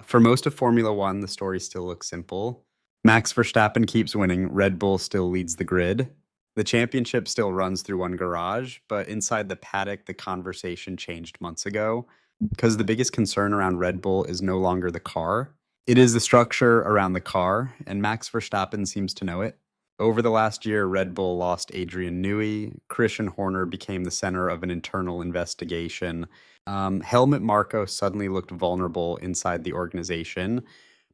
For most of Formula One, the story still looks simple. Max Verstappen keeps winning, Red Bull still leads the grid. The championship still runs through one garage, but inside the paddock, the conversation changed months ago because the biggest concern around Red Bull is no longer the car. It is the structure around the car, and Max Verstappen seems to know it. Over the last year, Red Bull lost Adrian Newey. Christian Horner became the center of an internal investigation. Helmut Marko suddenly looked vulnerable inside the organization.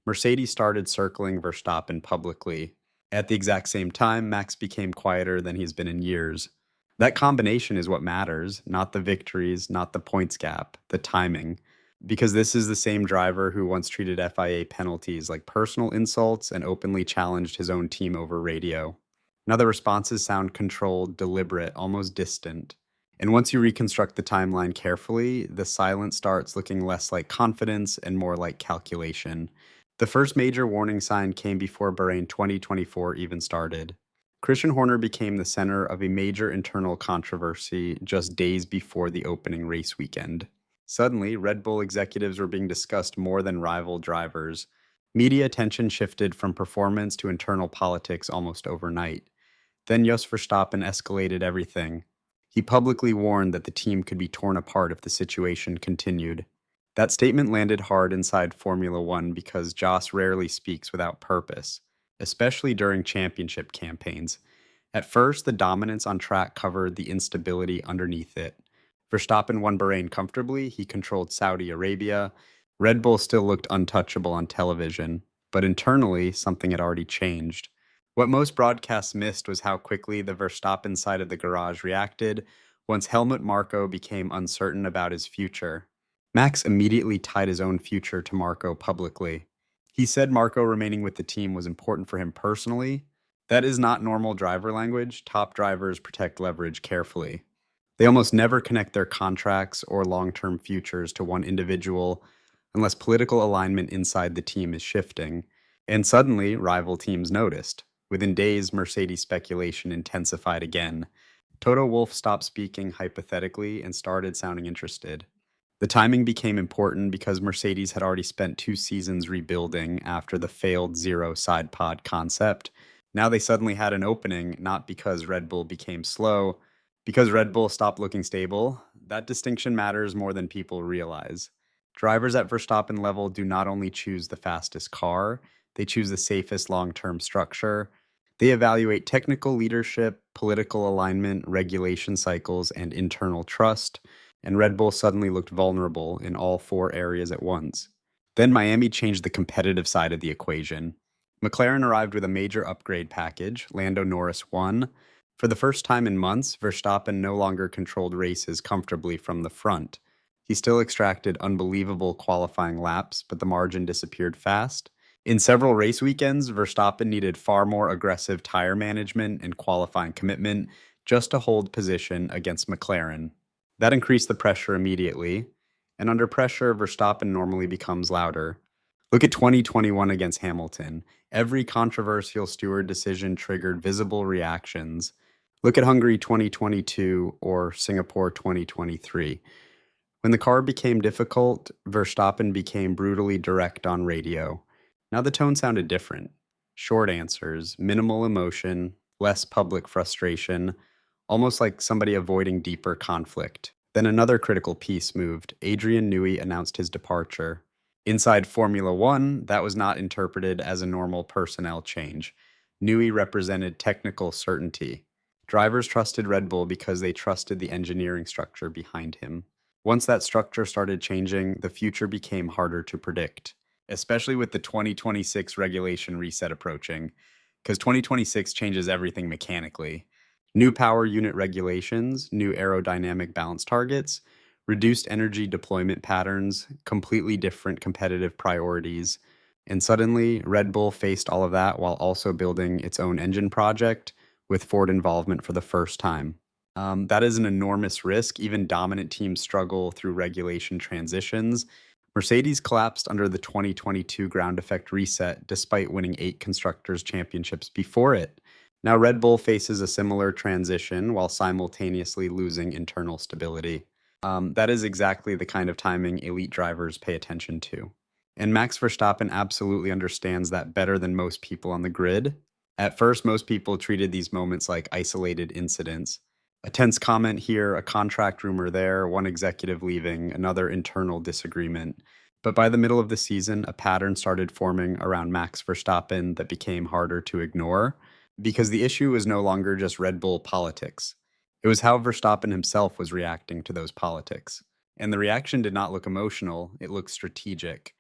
Mercedes started circling Verstappen publicly. At the exact same time, Max became quieter than he's been in years. That combination is what matters, not the victories, not the points gap, the timing. Because this is the same driver who once treated FIA penalties like personal insults and openly challenged his own team over radio. Now the responses sound controlled, deliberate, almost distant. And once you reconstruct the timeline carefully, the silence starts looking less like confidence and more like calculation. The first major warning sign came before Bahrain 2024 even started. Christian Horner became the center of a major internal controversy just days before the opening race weekend. Suddenly, Red Bull executives were being discussed more than rival drivers. Media attention shifted from performance to internal politics almost overnight. Then Jos Verstappen escalated everything. He publicly warned that the team could be torn apart if the situation continued. That statement landed hard inside Formula One because Jos rarely speaks without purpose, especially during championship campaigns. At first, the dominance on track covered the instability underneath it. Verstappen won Bahrain comfortably, he controlled Saudi Arabia. Red Bull still looked untouchable on television, but internally, something had already changed. What most broadcasts missed was how quickly the Verstappen side of the garage reacted once Helmut Marko became uncertain about his future. Max immediately tied his own future to Marko publicly. He said Marko remaining with the team was important for him personally. That is not normal driver language. Top drivers protect leverage carefully. They almost never connect their contracts or long-term futures to one individual unless political alignment inside the team is shifting. And suddenly, rival teams noticed. Within days, Mercedes speculation intensified again. Toto Wolff stopped speaking hypothetically and started sounding interested. The timing became important because Mercedes had already spent 2 seasons rebuilding after the failed zero side pod concept. Now they suddenly had an opening, not because Red Bull became slow, because Red Bull stopped looking stable. That distinction matters more than people realize. Drivers at Verstappen level do not only choose the fastest car, they choose the safest long-term structure. They evaluate technical leadership, political alignment, regulation cycles, and internal trust. And Red Bull suddenly looked vulnerable in all 4 areas at once. Then Miami changed the competitive side of the equation. McLaren arrived with a major upgrade package. Lando Norris won. For the first time in months, Verstappen no longer controlled races comfortably from the front. He still extracted unbelievable qualifying laps, but the margin disappeared fast. In several race weekends, Verstappen needed far more aggressive tire management and qualifying commitment just to hold position against McLaren. That increased the pressure immediately, and under pressure, Verstappen normally becomes louder. Look at 2021 against Hamilton. Every controversial steward decision triggered visible reactions. Look at Hungary 2022 or Singapore 2023. When the car became difficult, Verstappen became brutally direct on radio. Now the tone sounded different. Short answers, minimal emotion, less public frustration, almost like somebody avoiding deeper conflict. Then another critical piece moved. Adrian Newey announced his departure. Inside Formula One, that was not interpreted as a normal personnel change. Newey represented technical certainty. Drivers trusted Red Bull because they trusted the engineering structure behind him. Once that structure started changing, the future became harder to predict, especially with the 2026 regulation reset approaching, because 2026 changes everything mechanically. New power unit regulations, new aerodynamic balance targets, reduced energy deployment patterns, completely different competitive priorities. And suddenly, Red Bull faced all of that while also building its own engine project with Ford involvement for the first time. That is an enormous risk. Even dominant teams struggle through regulation transitions. Mercedes collapsed under the 2022 ground effect reset despite winning 8 Constructors' Championships before it. Now Red Bull faces a similar transition while simultaneously losing internal stability. That is exactly the kind of timing elite drivers pay attention to. And Max Verstappen absolutely understands that better than most people on the grid. At first, most people treated these moments like isolated incidents. A tense comment here, a contract rumor there, one executive leaving, another internal disagreement. But by the middle of the season, a pattern started forming around Max Verstappen that became harder to ignore because the issue was no longer just Red Bull politics. It was how Verstappen himself was reacting to those politics. And the reaction did not look emotional, it looked strategic.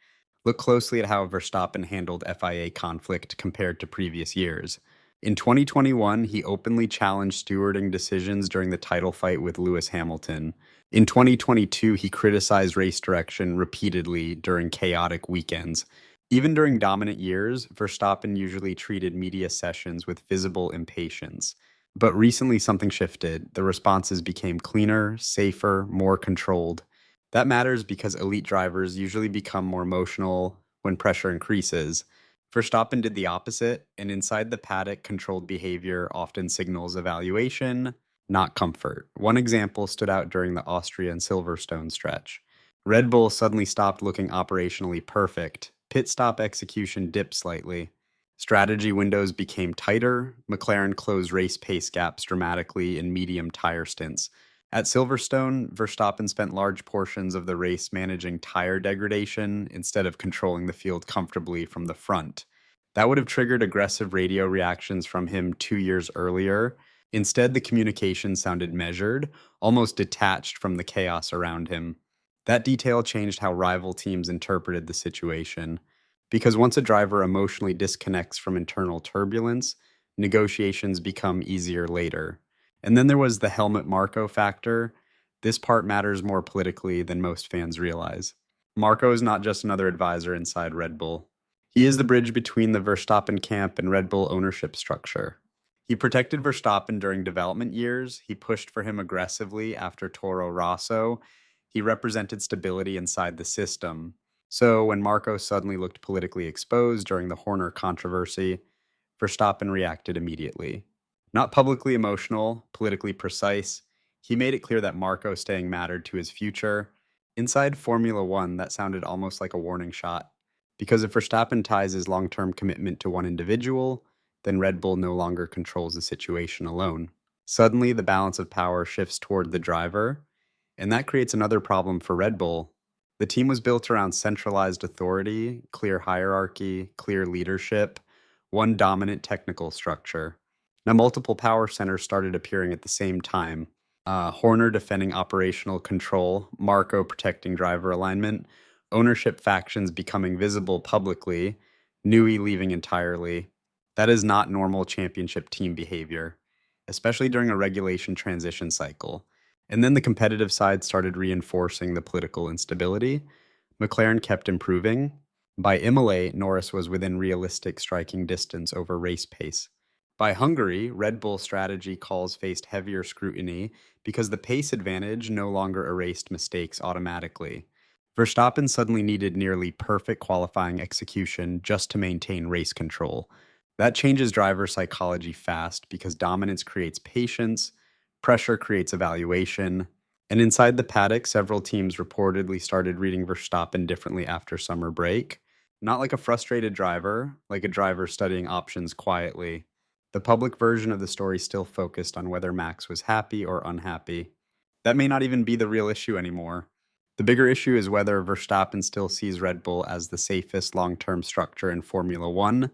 Look closely at how Verstappen handled FIA conflict compared to previous years. In 2021, he openly challenged stewarding decisions during the title fight with Lewis Hamilton. In 2022, he criticized race direction repeatedly during chaotic weekends. Even during dominant years, Verstappen usually treated media sessions with visible impatience. But recently, something shifted. The responses became cleaner, safer, more controlled. That matters because elite drivers usually become more emotional when pressure increases. Verstappen did the opposite, and inside the paddock, controlled behavior often signals evaluation, not comfort. One example stood out during the Austria and Silverstone stretch. Red Bull suddenly stopped looking operationally perfect. Pit stop execution dipped slightly. Strategy windows became tighter. McLaren closed race pace gaps dramatically in medium tire stints. At Silverstone, Verstappen spent large portions of the race managing tire degradation instead of controlling the field comfortably from the front. That would have triggered aggressive radio reactions from him 2 years earlier. Instead, the communication sounded measured, almost detached from the chaos around him. That detail changed how rival teams interpreted the situation. Because once a driver emotionally disconnects from internal turbulence, negotiations become easier later. And then there was the Helmut Marko factor. This part matters more politically than most fans realize. Marko is not just another advisor inside Red Bull. He is the bridge between the Verstappen camp and Red Bull ownership structure. He protected Verstappen during development years. He pushed for him aggressively after Toro Rosso. He represented stability inside the system. So when Marko suddenly looked politically exposed during the Horner controversy, Verstappen reacted immediately. Not publicly emotional, politically precise, he made it clear that Marko staying mattered to his future. Inside Formula One, that sounded almost like a warning shot. Because if Verstappen ties his long term commitment to one individual, then Red Bull no longer controls the situation alone. Suddenly, the balance of power shifts toward the driver, and that creates another problem for Red Bull. The team was built around centralized authority, clear hierarchy, clear leadership, one dominant technical structure. Now, multiple power centers started appearing at the same time. Horner defending operational control, Marko protecting driver alignment, ownership factions becoming visible publicly, Newey leaving entirely. That is not normal championship team behavior, especially during a regulation transition cycle. And then the competitive side started reinforcing the political instability. McLaren kept improving. By Imola, Norris was within realistic striking distance over race pace. By Hungary, Red Bull strategy calls faced heavier scrutiny because the pace advantage no longer erased mistakes automatically. Verstappen suddenly needed nearly perfect qualifying execution just to maintain race control. That changes driver psychology fast because dominance creates patience, pressure creates evaluation, and inside the paddock, several teams reportedly started reading Verstappen differently after summer break. Not like a frustrated driver, like a driver studying options quietly. The public version of the story still focused on whether Max was happy or unhappy. That may not even be the real issue anymore. The bigger issue is whether Verstappen still sees Red Bull as the safest long term structure in Formula One.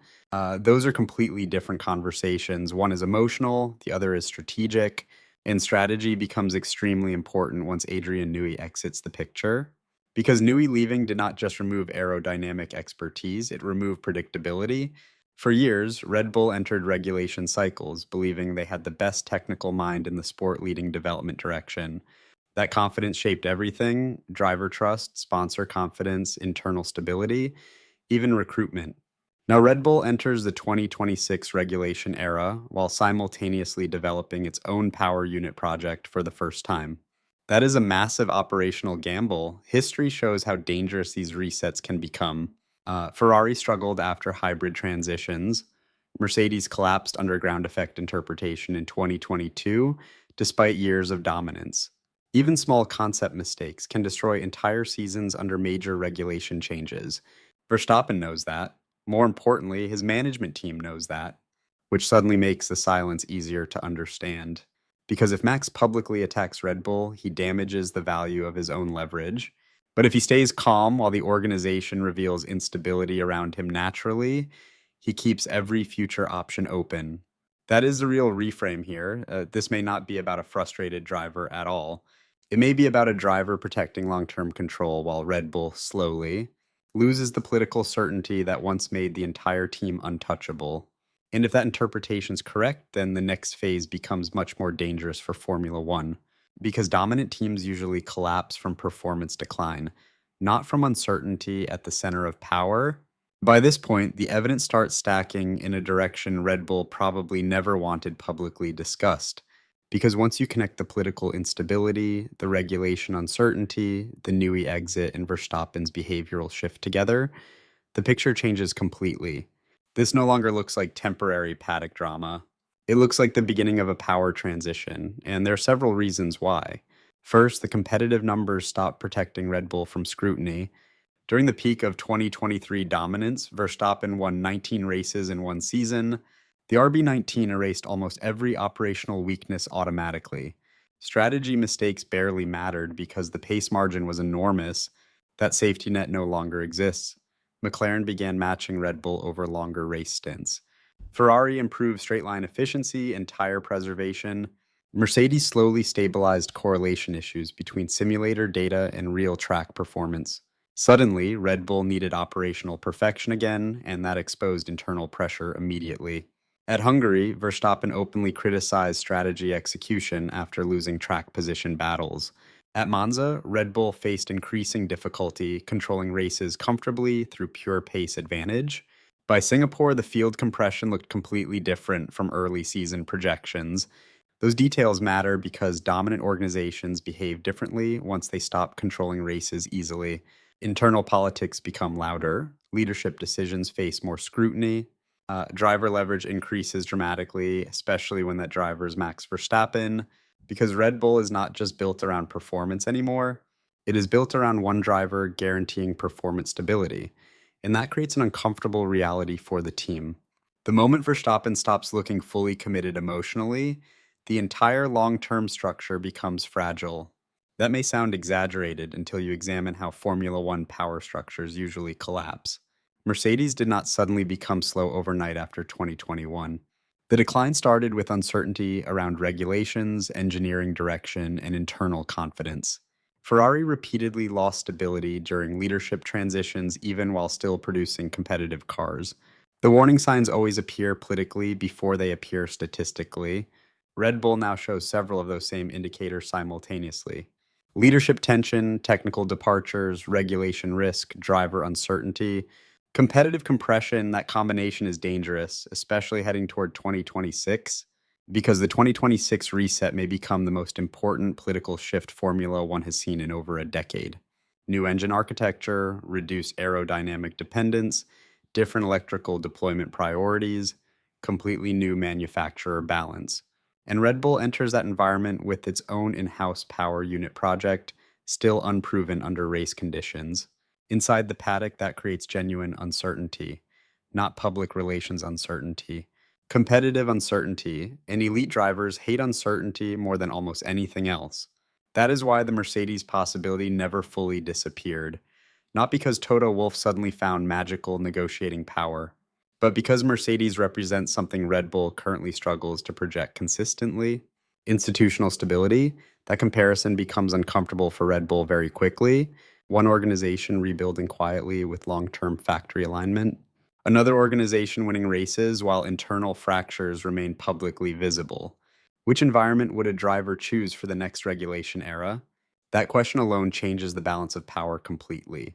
Those are completely different conversations. One is emotional, the other is strategic, and strategy becomes extremely important once Adrian Newey exits the picture. Because Newey leaving did not just remove aerodynamic expertise, it removed predictability. For years, Red Bull entered regulation cycles, believing they had the best technical mind in the sport leading development direction. That confidence shaped everything: driver trust, sponsor confidence, internal stability, even recruitment. Now, Red Bull enters the 2026 regulation era while simultaneously developing its own power unit project for the first time. That is a massive operational gamble. History shows how dangerous these resets can become. Ferrari struggled after hybrid transitions. Mercedes collapsed under ground effect interpretation in 2022, despite years of dominance. Even small concept mistakes can destroy entire seasons under major regulation changes. Verstappen knows that. More importantly, his management team knows that, which suddenly makes the silence easier to understand. Because if Max publicly attacks Red Bull, he damages the value of his own leverage. But if he stays calm while the organization reveals instability around him naturally, he keeps every future option open. That is the real reframe here. This may not be about a frustrated driver at all. It may be about a driver protecting long term control while Red Bull slowly loses the political certainty that once made the entire team untouchable. And if that interpretation is correct, then the next phase becomes much more dangerous for Formula One, because dominant teams usually collapse from performance decline, not from uncertainty at the center of power. By this point, the evidence starts stacking in a direction Red Bull probably never wanted publicly discussed. Because once you connect the political instability, the regulation uncertainty, the Newey exit, and Verstappen's behavioral shift together, the picture changes completely. This no longer looks like temporary paddock drama. It looks like the beginning of a power transition, and there are several reasons why. First, the competitive numbers stop protecting Red Bull from scrutiny. During the peak of 2023 dominance, Verstappen won 19 races in one season. The RB19 erased almost every operational weakness automatically. Strategy mistakes barely mattered because the pace margin was enormous. That safety net no longer exists. McLaren began matching Red Bull over longer race stints. Ferrari improved straight line efficiency and tire preservation. Mercedes slowly stabilized correlation issues between simulator data and real track performance. Suddenly, Red Bull needed operational perfection again, and that exposed internal pressure immediately. At Hungary, Verstappen openly criticized strategy execution after losing track position battles. At Monza, Red Bull faced increasing difficulty controlling races comfortably through pure pace advantage. By Singapore, the field compression looked completely different from early season projections. Those details matter because dominant organizations behave differently once they stop controlling races easily. Internal politics become louder, leadership decisions face more scrutiny, driver leverage increases dramatically, especially when that driver is Max Verstappen, because Red Bull is not just built around performance anymore, it is built around one driver guaranteeing performance stability. And that creates an uncomfortable reality for the team. The moment Verstappen stops looking fully committed emotionally, the entire long term structure becomes fragile. That may sound exaggerated until you examine how Formula One power structures usually collapse. Mercedes did not suddenly become slow overnight after 2021. The decline started with uncertainty around regulations, engineering direction, and internal confidence. Ferrari repeatedly lost stability during leadership transitions, even while still producing competitive cars. The warning signs always appear politically before they appear statistically. Red Bull now shows several of those same indicators simultaneously. Leadership tension, technical departures, regulation risk, driver uncertainty. Competitive compression, that combination is dangerous, especially heading toward 2026, because the 2026 reset may become the most important political shift Formula One has seen in over a decade. New engine architecture, reduced aerodynamic dependence, different electrical deployment priorities, completely new manufacturer balance. And Red Bull enters that environment with its own in-house power unit project, still unproven under race conditions. Inside the paddock, that creates genuine uncertainty, not public relations uncertainty. Competitive uncertainty, and elite drivers hate uncertainty more than almost anything else. That is why the Mercedes possibility never fully disappeared. Not because Toto Wolff suddenly found magical negotiating power, but because Mercedes represents something Red Bull currently struggles to project consistently. Institutional stability, that comparison becomes uncomfortable for Red Bull very quickly. One organization rebuilding quietly with long-term factory alignment. Another organization winning races while internal fractures remain publicly visible. Which environment would a driver choose for the next regulation era? That question alone changes the balance of power completely.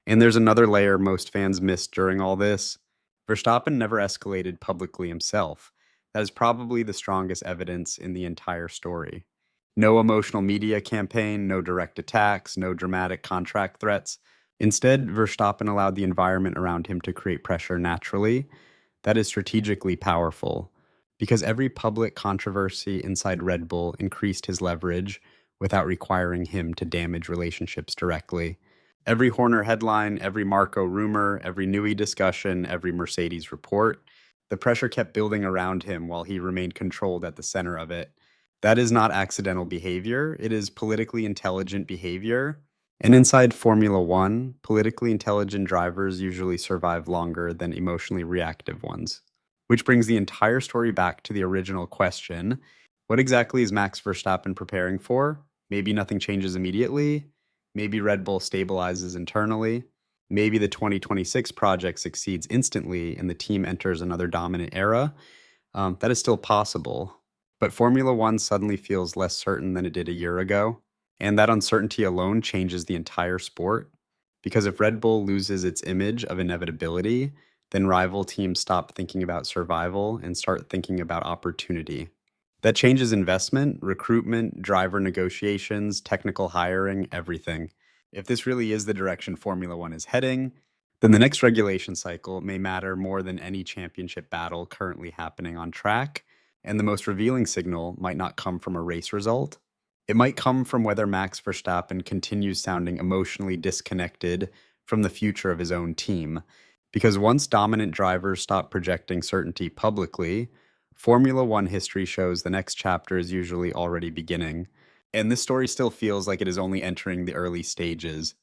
And there's another layer most fans missed during all this. Verstappen never escalated publicly himself. That is probably the strongest evidence in the entire story. No emotional media campaign, no direct attacks, no dramatic contract threats. Instead, Verstappen allowed the environment around him to create pressure naturally. That is strategically powerful, because every public controversy inside Red Bull increased his leverage without requiring him to damage relationships directly. Every Horner headline, every Marko rumor, every Newey discussion, every Mercedes report, the pressure kept building around him while he remained controlled at the center of it. That is not accidental behavior, it is politically intelligent behavior. And inside Formula One, politically intelligent drivers usually survive longer than emotionally reactive ones. Which brings the entire story back to the original question: what exactly is Max Verstappen preparing for? Maybe nothing changes immediately. Maybe Red Bull stabilizes internally. Maybe the 2026 project succeeds instantly and the team enters another dominant era. That is still possible. But Formula One suddenly feels less certain than it did a year ago. And that uncertainty alone changes the entire sport. Because if Red Bull loses its image of inevitability, then rival teams stop thinking about survival and start thinking about opportunity. That changes investment, recruitment, driver negotiations, technical hiring, everything. If this really is the direction Formula One is heading, then the next regulation cycle may matter more than any championship battle currently happening on track, and the most revealing signal might not come from a race result. It might come from whether Max Verstappen continues sounding emotionally disconnected from the future of his own team. Because once dominant drivers stop projecting certainty publicly, Formula One history shows the next chapter is usually already beginning. And this story still feels like it is only entering the early stages.